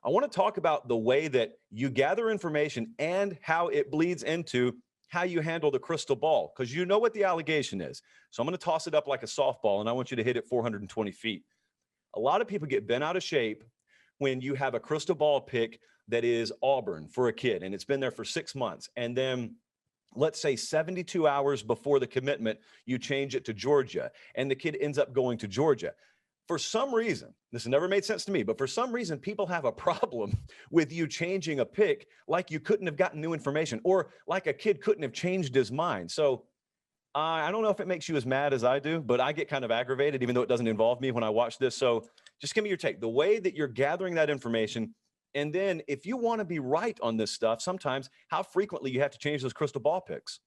I want to talk about the way that you gather information and how it bleeds into how you handle the crystal ball, because you know what the allegation is. So I'm going to toss it up like a softball, and I want you to hit it 420 feet. A lot of people get bent out of shape when you have a crystal ball pick that is Auburn for a kid, and it's been there for 6 months. And then let's say 72 hours before the commitment, you change it to Georgia, and the kid ends up going to Georgia. For some reason, this never made sense to me, but for some reason, people have a problem with you changing a pick like you couldn't have gotten new information, or like a kid couldn't have changed his mind. So I don't know if it makes you as mad as I do, but I get kind of aggravated, even though it doesn't involve me when I watch this. So just give me your take, the way that you're gathering that information. And then if you want to be right on this stuff, sometimes how frequently you have to change those crystal ball picks.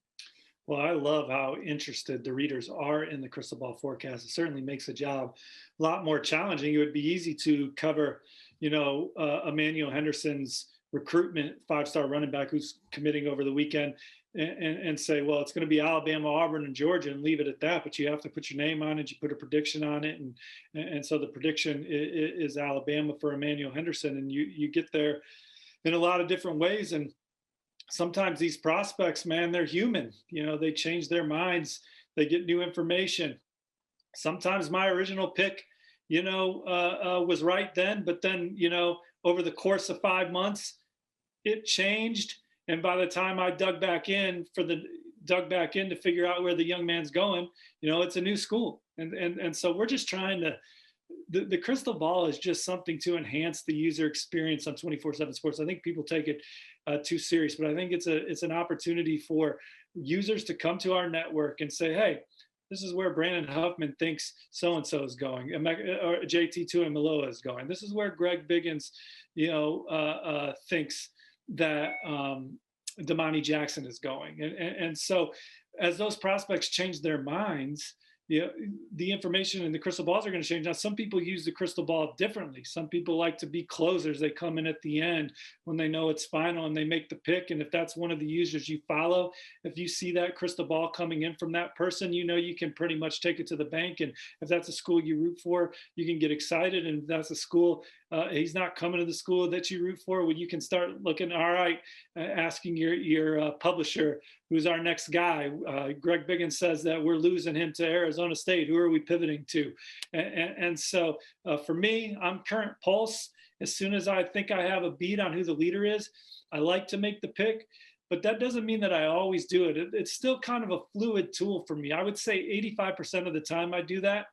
Well, I love how interested the readers are in the crystal ball forecast. It certainly makes the job a lot more challenging. It would be easy to cover, Emmanuel Henderson's recruitment, five-star running back who's committing over the weekend, and say, well, it's going to be Alabama, Auburn, and Georgia, and leave it at that. But you have to put your name on it. You put a prediction on it, and so the prediction is Alabama for Emmanuel Henderson, and you get there in a lot of different ways. And sometimes these prospects, man, they're human. They change their minds. They get new information. Sometimes my original pick, was right then, but then, over the course of 5 months, it changed. And by the time I dug back in to figure out where the young man's going, it's a new school. And so we're just trying to, the crystal ball is just something to enhance the user experience on 247 Sports. I think people take it too serious, but I think it's an opportunity for users to come to our network and say, hey, this is where Brandon Huffman thinks so-and-so is going, or JT Tuimoloau is going. This is where Greg Biggins, thinks that Damani Jackson is going. And so as those prospects change their minds, the information and the crystal balls are going to change. Now, some people use the crystal ball differently. Some people like to be closers. They come in at the end when they know it's final and they make the pick. And if that's one of the users you follow, if you see that crystal ball coming in from that person, you can pretty much take it to the bank. And if that's a school you root for, you can get excited. And if that's a school, he's not coming to the school that you root for, well, you can start looking, all right, asking your publisher, who's our next guy. Greg Biggins says that we're losing him to Arizona State. Who are we pivoting to? And so for me, I'm current pulse. As soon as I think I have a beat on who the leader is, I like to make the pick. But that doesn't mean that I always do it. It's still kind of a fluid tool for me. I would say 85% of the time I do that.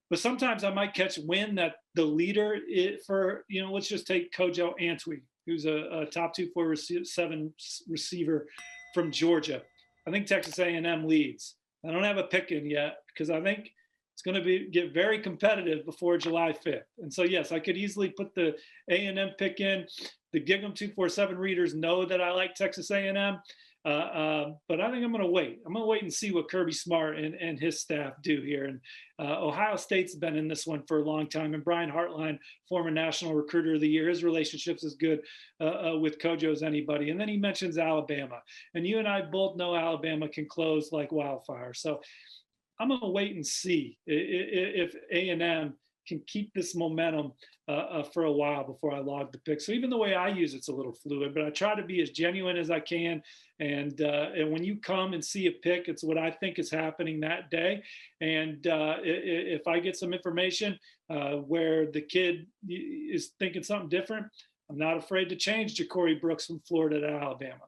But sometimes I might catch wind that the leader let's just take Kojo Antwi, who's a top 247 receiver from Georgia. I think Texas A&M leads. I don't have a pick in yet because I think it's going to get very competitive before July 5th. And so, yes, I could easily put the A&M pick in. The Gig'em 247 readers know that I like Texas A&M. But I think I'm going to wait. I'm going to wait and see what Kirby Smart and his staff do here. And Ohio State's been in this one for a long time. And Brian Hartline, former National Recruiter of the Year, his relationship's as good with Kojo as anybody. And then he mentions Alabama. And you and I both know Alabama can close like wildfire. So I'm going to wait and see if A&M can keep this momentum for a while before I log the pick. So even the way I use it's a little fluid, but I try to be as genuine as I can. And when you come and see a pick, it's what I think is happening that day. And if I get some information where the kid is thinking something different, I'm not afraid to change Ja'Cory Brooks from Florida to Alabama.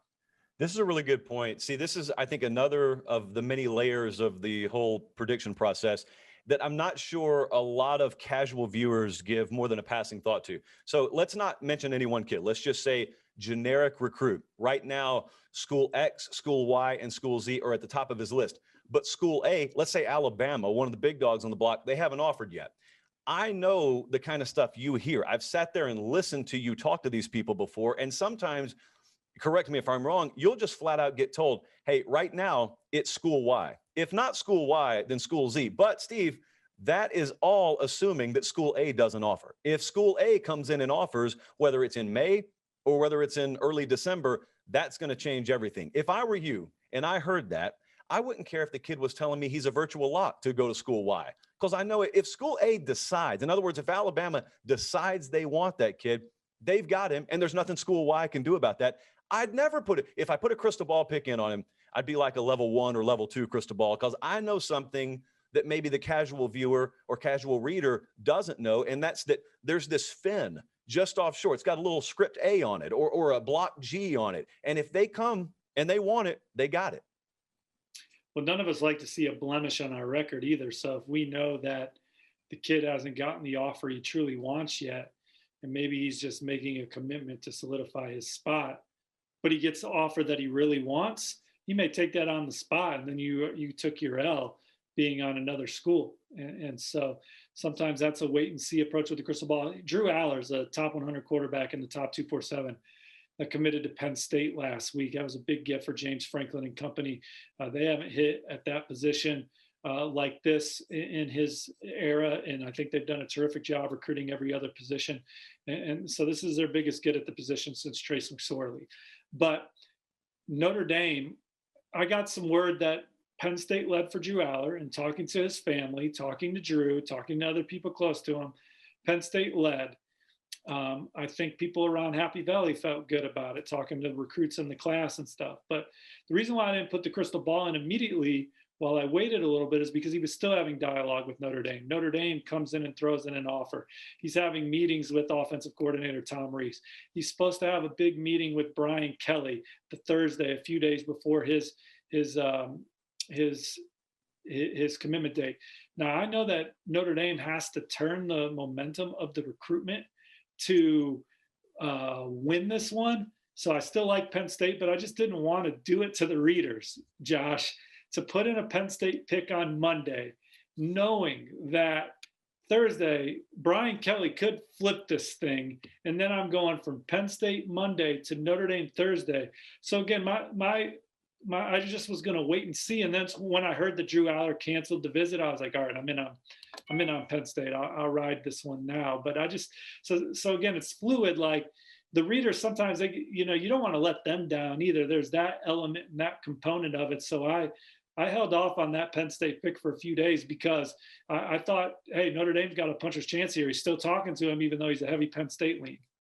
This is a really good point. See, this is, I think, another of the many layers of the whole prediction process that I'm not sure a lot of casual viewers give more than a passing thought to. So let's not mention any one kid. Let's just say generic recruit. Right now, school X, school Y, and school Z are at the top of his list. But school A, let's say Alabama, one of the big dogs on the block, they haven't offered yet. I know the kind of stuff you hear. I've sat there and listened to you talk to these people before, and sometimes, correct me if I'm wrong, you'll just flat out get told, hey, right now it's school Y. If not school Y, then school Z. But Steve, that is all assuming that school A doesn't offer. If school A comes in and offers, whether it's in May or whether it's in early December, that's going to change everything. If I were you and I heard that, I wouldn't care if the kid was telling me he's a virtual lock to go to school Y, because I know if school A decides, in other words, if Alabama decides they want that kid, they've got him, and there's nothing school Y can do about that. I'd never put it, if I put a crystal ball pick in on him, I'd be like a level 1 or level 2 crystal ball, because I know something that maybe the casual viewer or casual reader doesn't know. And that's that there's this fin just offshore. It's got a little script A on it, or a block G on it. And if they come and they want it, they got it. Well, none of us like to see a blemish on our record either. So if we know that the kid hasn't gotten the offer he truly wants yet, and maybe he's just making a commitment to solidify his spot, but he gets the offer that he really wants, he may take that on the spot, and then you took your L being on another school. And so sometimes that's a wait and see approach with the crystal ball. Drew Aller's a top 100 quarterback in the top 247 that committed to Penn State last week. That was a big get for James Franklin and company. They haven't hit at that position like this in his era, and I think they've done a terrific job recruiting every other position. And so this is their biggest get at the position since Trace McSorley. But Notre Dame, I got some word that Penn State led for Drew Aller, and talking to his family, talking to Drew, talking to other people close to him, Penn State led. I think people around Happy Valley felt good about it, talking to recruits in the class and stuff. But the reason why I didn't put the crystal ball in immediately while I waited a little bit is because he was still having dialogue with Notre Dame. Notre Dame comes in and throws in an offer. He's having meetings with offensive coordinator Tom Rees. He's supposed to have a big meeting with Brian Kelly the Thursday, a few days before his commitment date. Now, I know that Notre Dame has to turn the momentum of the recruitment to win this one. So I still like Penn State, but I just didn't want to do it to the readers, Josh, to put in a Penn State pick on Monday, knowing that Thursday, Brian Kelly could flip this thing. And then I'm going from Penn State Monday to Notre Dame Thursday. So again, I just was going to wait and see. And then when I heard that Drew Aller canceled the visit, I was like, all right, I'm in on Penn State. I'll ride this one now. But so again, it's fluid. Like the readers, sometimes you don't want to let them down either. There's that element and that component of it. So I held off on that Penn State pick for a few days because I thought, hey, Notre Dame's got a puncher's chance here. He's still talking to him, even though he's a heavy Penn State lean.